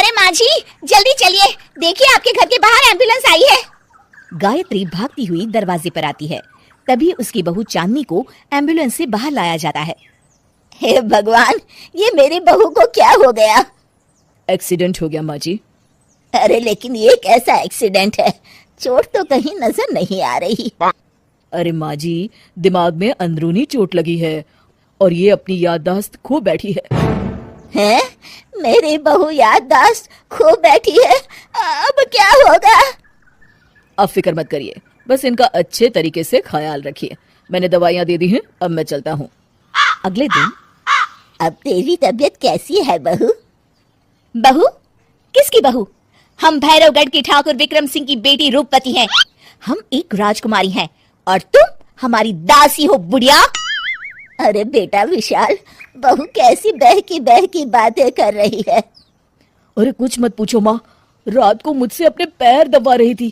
अरे माँ जी, जल्दी चलिए, देखिए आपके घर के बाहर एम्बुलेंस आई है। गायत्री भागती हुई दरवाजे पर आती है। तभी उसकी बहू चांदनी को एम्बुलेंस से बाहर लाया जाता है। हे भगवान, ये मेरी बहू को क्या हो गया? एक्सीडेंट हो गया माँ जी। अरे लेकिन ये कैसा एक्सीडेंट है? चोट तो कहीं नजर नहीं आ रही। अरे माँ जी, दिमाग में अंदरूनी चोट लगी है और ये अपनी याददाश्त खो बैठी है। हैं? मेरी बहू याददाश्त खो बैठी है, अब क्या होगा? अब फिक्र मत करिए, बस इनका अच्छे तरीके से ख्याल रखिए। मैंने दवाइयाँ दे दी हैं, अब मैं चलता हूँ। अगले दिन। अब तेरी तबीयत कैसी है बहू? बहू? किसकी बहू? हम भैरवगढ़ की ठाकुर विक्रम सिंह की बेटी रूपवती हैं। हम एक राजकुमारी हैं और तुम हमारी दासी हो बुढ़िया। अरे बेटा विशाल, बहू कैसी बहकी बातें कर रही है। अरे कुछ मत पूछो माँ, रात को मुझसे अपने पैर दबा रही थी।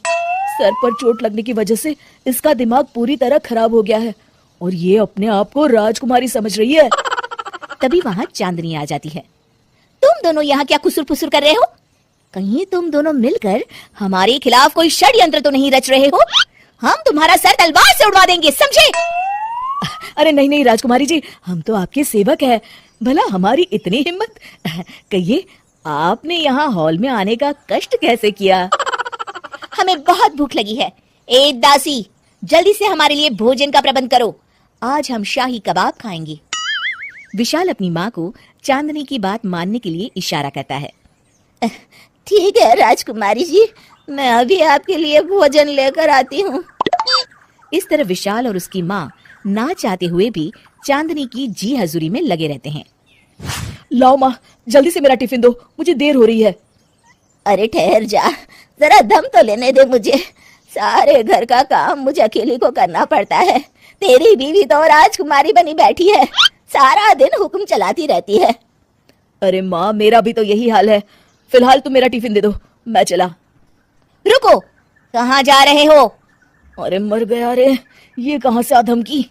सर पर चोट लगने की वजह से इसका दिमाग पूरी तरह खराब हो गया है और ये अपने आप को राजकुमारी समझ रही है। तभी वहाँ चांदनी आ जाती है। तुम दोनों यहाँ क्या कुसुर फुसुर कर रहे हो? कहीं तुम दोनों मिलकर हमारे खिलाफ कोई षड्यंत्र तो नहीं रच रहे हो? हम तुम्हारा सर तलवार से उड़वा देंगे, समझे? अरे नहीं नहीं राजकुमारी जी, हम तो आपके सेवक हैं। भला हमारी इतनी हिम्मत। कहिए, आपने यहाँ हॉल में आने का कष्ट कैसे किया? हमें बहुत भूख लगी है। ए दासी, जल्दी से हमारे लिए भोजन का प्रबंध करो। आज हम शाही कबाब खाएंगे। विशाल अपनी माँ को चांदनी की बात मानने के लिए इशारा करता है। ठीक है राजकुमारी जी, मैं अभी आपके लिए भोजन लेकर आती हूँ। इस तरह विशाल और उसकी माँ ना चाहते हुए भी चांदनी की जी हजूरी में लगे रहते हैं। लाओ माँ, जल्दी से मेरा टिफिन दो, मुझे देर हो रही है। अरे ठहर जा, जरा दम तो लेने दे मुझे। सारे घर का काम मुझे अकेली को करना पड़ता है। तेरी बीवी तो राजकुमारी बनी बैठी है, सारा दिन हुक्म चलाती रहती है। अरे माँ, मेरा भी तो यही हाल है। फिलहाल तुम मेरा टिफिन दे दो, मैं चला। रुको, कहाँ जा रहे हो? अरे मर गया रे, ये कहाँ से आ धमकी?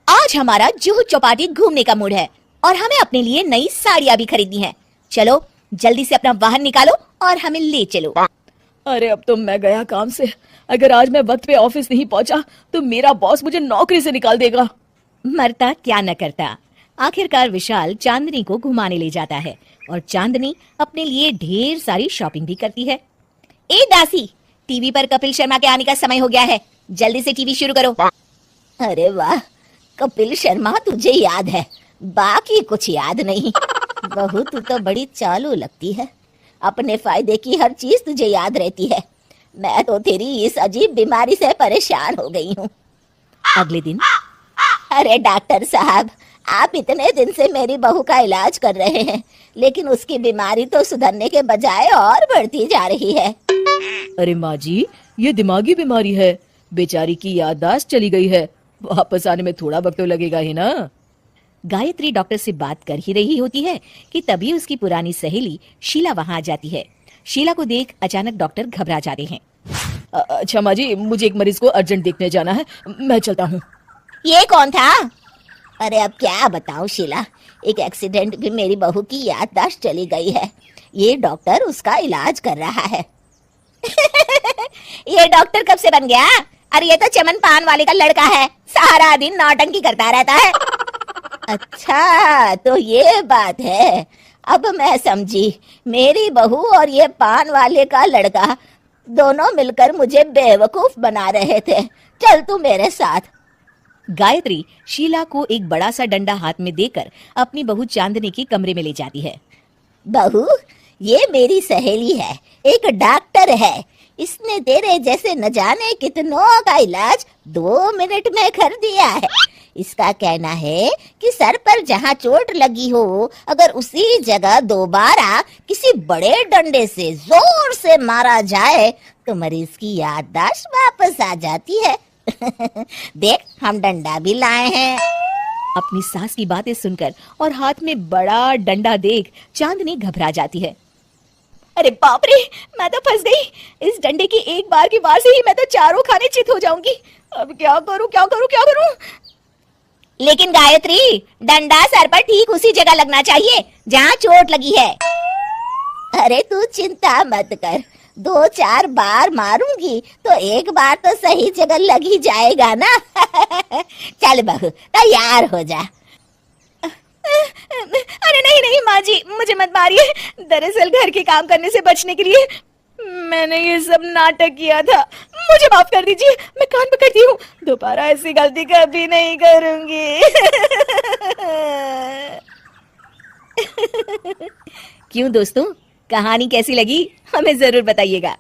आज हमारा जुहू चौपाटी घूमने का मूड है और हमें अपने लिए नई साड़ियाँ भी खरीदनी है। चलो जल्दी से अपना वाहन निकालो और हमें ले चलो। अरे अब तो मैं गया काम से। अगर आज मैं वक्त पे ऑफिस नहीं पहुंचा तो मेरा बॉस मुझे नौकरी से निकाल देगा। मरता क्या न करता। आखिरकार विशाल चांदनी को घुमाने ले जाता है और चांदनी अपने लिए ढेर सारी शॉपिंग भी करती है। ए दासी, टीवी पर कपिल शर्मा के आने का समय हो गया है, जल्दी से टीवी शुरू करो। अरे वाह, कपिल शर्मा तुझे याद है, बाकी कुछ याद नहीं। बहू तू तो बड़ी चालू लगती है, अपने फायदे की हर चीज तुझे याद रहती है। मैं तो तेरी इस अजीब बीमारी से परेशान हो गई हूँ। अगले दिन। अरे डॉक्टर साहब, आप इतने दिन से मेरी बहू का इलाज कर रहे हैं, लेकिन उसकी बीमारी तो सुधरने के बजाय और बढ़ती जा रही है। अरे माँ जी, ये दिमागी बीमारी है, बेचारी की याददाश्त चली गई है। वापस आने में थोड़ा वक्त तो लगेगा ही ना। गायत्री डॉक्टर से बात कर ही रही होती है कि तभी उसकी पुरानी सहेली शीला वहां आ जाती है। शीला को देख अचानक डॉक्टर घबरा जाते हैं। अच्छा माँ जी, मुझे एक मरीज को अर्जेंट देखने जाना है, मैं चलता हूँ। ये कौन था? अरे अब क्या बताऊं शीला, एक एक्सीडेंट में मेरी बहू की याददाश्त चली गई है। ये डॉक्टर उसका इलाज कर रहा है। ये डॉक्टर कब से बन गया? अरे ये तो चमन पान वाले का लड़का है, सारा दिन नौटंकी करता रहता है। अच्छा तो ये बात है, अब मैं समझी। मेरी बहू और ये पान वाले का लड़का दोनों मिलकर मुझे बेवकूफ बना रहे थे। चल तू मेरे साथ। गायत्री शीला को एक बड़ा सा डंडा हाथ में देकर अपनी बहू चांदनी के कमरे में ले जाती है। बहू, ये मेरी सहेली है, एक डॉक्टर है। इसने तेरे जैसे न जाने कितनों का इलाज 2 मिनट में कर दिया है। इसका कहना है कि सर पर जहाँ चोट लगी हो, अगर उसी जगह दोबारा किसी बड़े डंडे से जोर से मारा जाए तो मरीज की याददाश्त वापस आ जाती है। देख, हम डंडा भी लाए हैं। अपनी सास की बातें सुनकर और हाथ में बड़ा डंडा देख चांदनी घबरा जाती है। अरे बाप रे, मैं तो फंस गई। इस डंडे की एक बार की वार से ही मैं तो चारों खाने चित हो जाऊंगी। अब क्या करूं, क्या करूं, क्या करूं? लेकिन गायत्री, डंडा सर पर ठीक उसी जगह लगना चाहिए जहाँ चोट लगी है। अरे तू चिंता मत कर, 2-4 बार मारूंगी तो एक बार तो सही जगह लग ही जाएगा ना। चल बहू तैयार हो जा। अरे नहीं नहीं माँ जी, मुझे मत मारिए। दरअसल घर के काम करने से बचने के लिए मैंने ये सब नाटक किया था। मुझे माफ कर दीजिए, मैं कान पकड़ती हूँ, दोबारा ऐसी गलती कभी नहीं करूंगी। क्यों दोस्तों, कहानी कैसी लगी हमें जरूर बताइएगा।